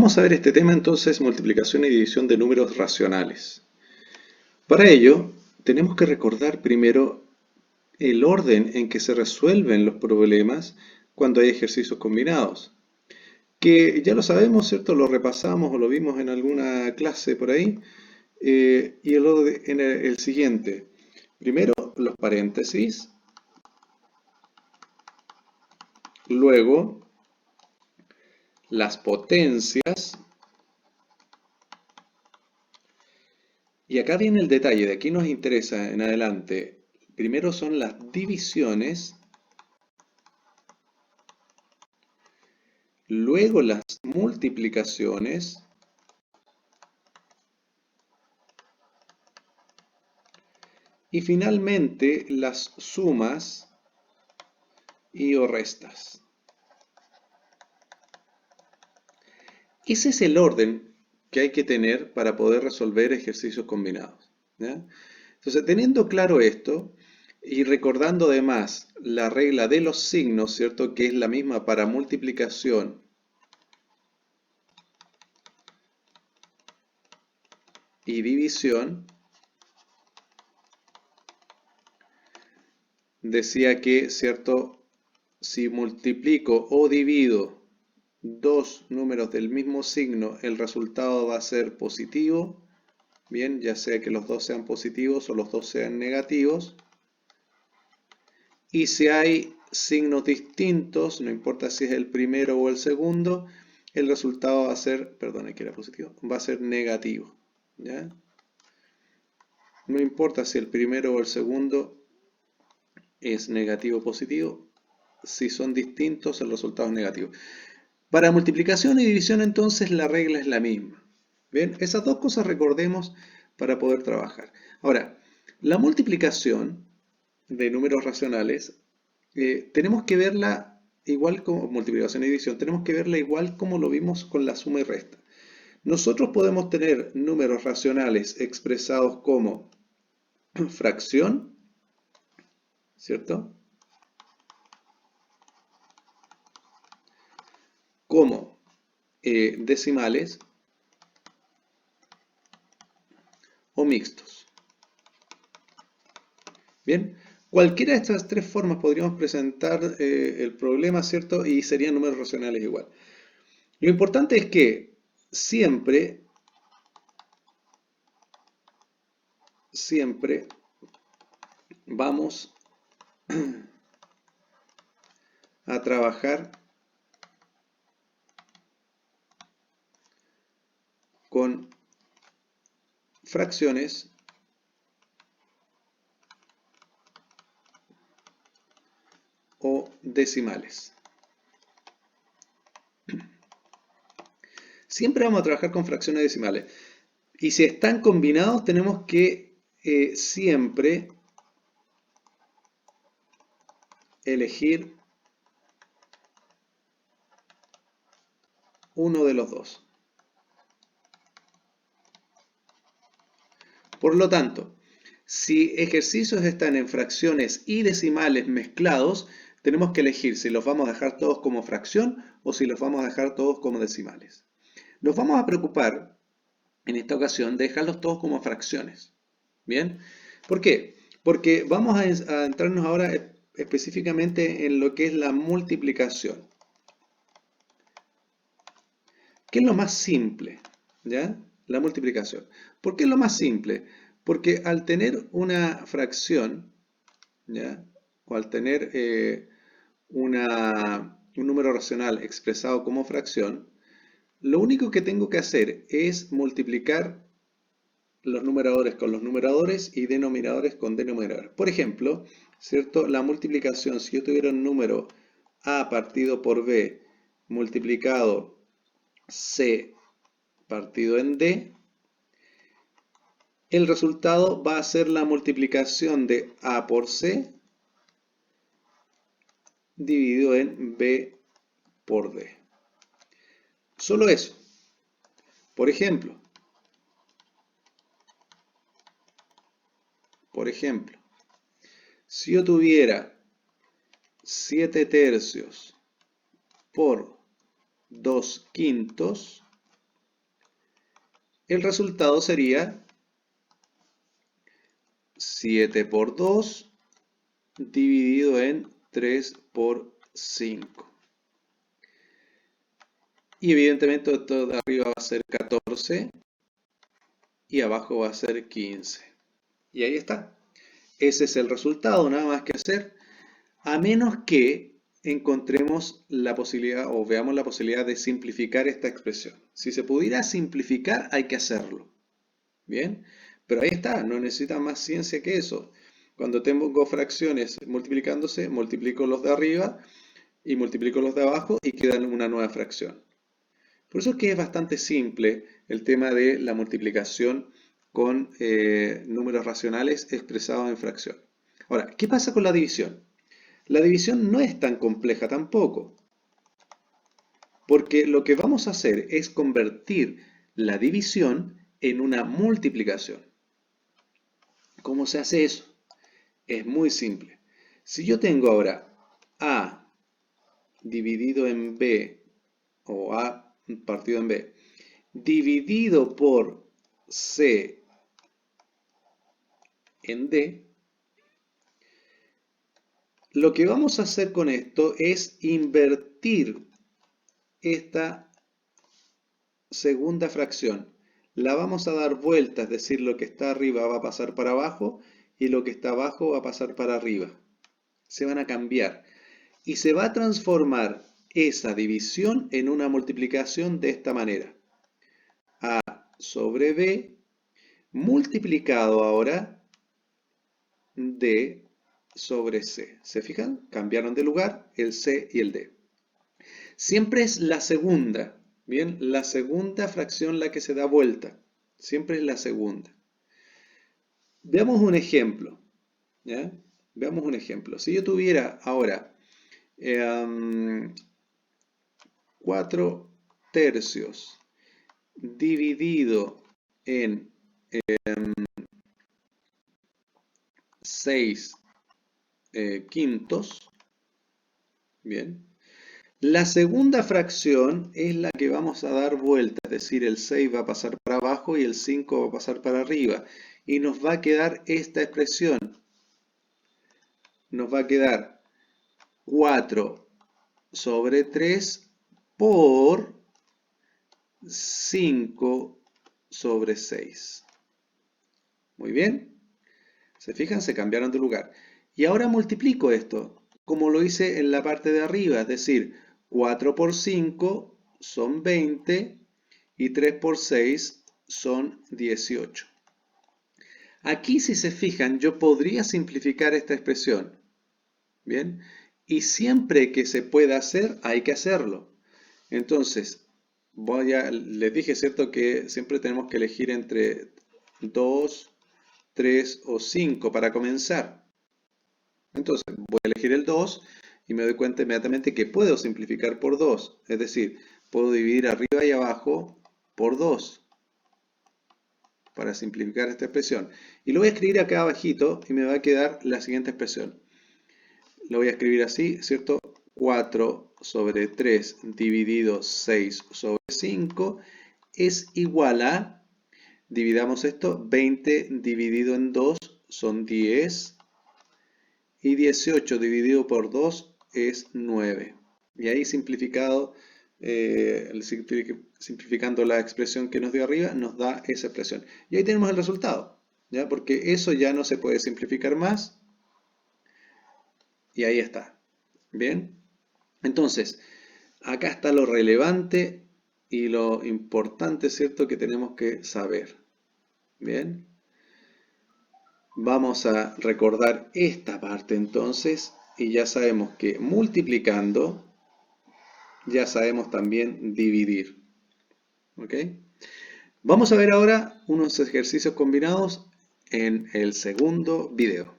Vamos a ver este tema entonces, multiplicación y división de números racionales. Para ello, tenemos que recordar primero el orden en que se resuelven los problemas cuando hay ejercicios combinados. Que ya lo sabemos, ¿cierto? Lo repasamos o lo vimos en alguna clase por ahí. Y el orden en el siguiente. Primero los paréntesis, luego las potencias, y acá viene el detalle, de aquí nos interesa en adelante. Primero son las divisiones, luego las multiplicaciones, y finalmente las sumas y o restas. Ese es el orden que hay que tener para poder resolver ejercicios combinados, ¿ya? Entonces, teniendo claro esto y recordando además la regla de los signos, ¿cierto? Que es la misma para multiplicación y división, decía que, ¿cierto? Si multiplico o divido dos números del mismo signo, el resultado va a ser positivo. Bien, ya sea que los dos sean positivos o los dos sean negativos. Y si hay signos distintos, no importa si es el primero o el segundo, el resultado va a ser, perdón, aquí era positivo, va a ser negativo, ¿ya? No importa si el primero o el segundo es negativo o positivo, si son distintos el resultado es negativo. Para multiplicación y división entonces la regla es la misma. Bien, esas dos cosas recordemos para poder trabajar. Ahora, la multiplicación de números racionales, tenemos que verla igual como multiplicación y división, tenemos que verla igual como lo vimos con la suma y resta. Nosotros podemos tener números racionales expresados como fracción, ¿cierto? Como decimales o mixtos. Bien, cualquiera de estas tres formas podríamos presentar el problema, ¿cierto? Y serían números racionales igual. Lo importante es que siempre vamos a trabajar con fracciones o decimales. Siempre vamos a trabajar con fracciones decimales. Y si están combinados, tenemos que siempre elegir uno de los dos. Por lo tanto, si ejercicios están en fracciones y decimales mezclados, tenemos que elegir si los vamos a dejar todos como fracción o si los vamos a dejar todos como decimales. Nos vamos a preocupar en esta ocasión de dejarlos todos como fracciones. ¿Bien? ¿Por qué? Porque vamos a entrarnos ahora específicamente en lo que es la multiplicación. ¿Qué es lo más simple? ¿Ya? La multiplicación. ¿Por qué es lo más simple? Porque al tener una fracción, ¿ya? O al tener un número racional expresado como fracción, lo único que tengo que hacer es multiplicar los numeradores con los numeradores y denominadores con denominadores. Por ejemplo, ¿cierto? La multiplicación, si yo tuviera un número a partido por b multiplicado c partido en d, el resultado va a ser la multiplicación de a por c dividido en b por d. Solo eso. Por ejemplo, si yo tuviera 7 tercios por 2 quintos, el resultado sería 7 por 2 dividido en 3 por 5. Y evidentemente esto de arriba va a ser 14 y abajo va a ser 15. Y ahí está. Ese es el resultado, nada más que hacer. A menos que encontremos la posibilidad o veamos la posibilidad de simplificar esta expresión. Si se pudiera simplificar, hay que hacerlo. Bien, pero ahí está, no necesita más ciencia que eso. Cuando tengo fracciones multiplicándose, multiplico los de arriba y multiplico los de abajo y quedan una nueva fracción. Por eso es que es bastante simple el tema de la multiplicación con números racionales expresados en fracción. Ahora, ¿qué pasa con la división? La división no es tan compleja tampoco, porque lo que vamos a hacer es convertir la división en una multiplicación. ¿Cómo se hace eso? Es muy simple. Si yo tengo ahora A dividido en B, o A partido en B, dividido por C en D, lo que vamos a hacer con esto es invertir esta segunda fracción. La vamos a dar vuelta, es decir, lo que está arriba va a pasar para abajo y lo que está abajo va a pasar para arriba. Se van a cambiar y se va a transformar esa división en una multiplicación de esta manera. A sobre B multiplicado ahora D sobre C. ¿Se fijan? Cambiaron de lugar el C y el D. Siempre es la segunda, ¿bien? La segunda fracción la que se da vuelta. Siempre es la segunda. Veamos un ejemplo, ¿ya? Veamos un ejemplo. Si yo tuviera ahora 4 tercios dividido en 6 quintos, bien. La segunda fracción es la que vamos a dar vuelta, es decir, el 6 va a pasar para abajo y el 5 va a pasar para arriba. Y nos va a quedar esta expresión. Nos va a quedar 4 sobre 3 por 5 sobre 6. Muy bien. ¿Se fijan? Se cambiaron de lugar. Y ahora multiplico esto, como lo hice en la parte de arriba, es decir, 4 por 5 son 20 y 3 por 6 son 18. Aquí, si se fijan, yo podría simplificar esta expresión. ¿Bien? Y siempre que se pueda hacer, hay que hacerlo. Entonces, les dije, ¿cierto?, que siempre tenemos que elegir entre 2, 3 o 5 para comenzar. Entonces, voy a elegir el 2 y me doy cuenta inmediatamente que puedo simplificar por 2. Es decir, puedo dividir arriba y abajo por 2 para simplificar esta expresión. Y lo voy a escribir acá abajito y me va a quedar la siguiente expresión. Lo voy a escribir así, ¿cierto? 4 sobre 3 dividido 6 sobre 5 es igual a, dividamos esto, 20 dividido en 2 son 10 y 18 dividido por 2 es 9. Y ahí simplificando la expresión que nos dio arriba, nos da esa expresión. Y ahí tenemos el resultado, ¿ya? Porque eso ya no se puede simplificar más. Y ahí está. Bien. Entonces, acá está lo relevante y lo importante, ¿cierto?, que tenemos que saber. Bien. Vamos a recordar esta parte entonces y ya sabemos que multiplicando ya sabemos también dividir. ¿Ok? Vamos a ver ahora unos ejercicios combinados en el segundo video.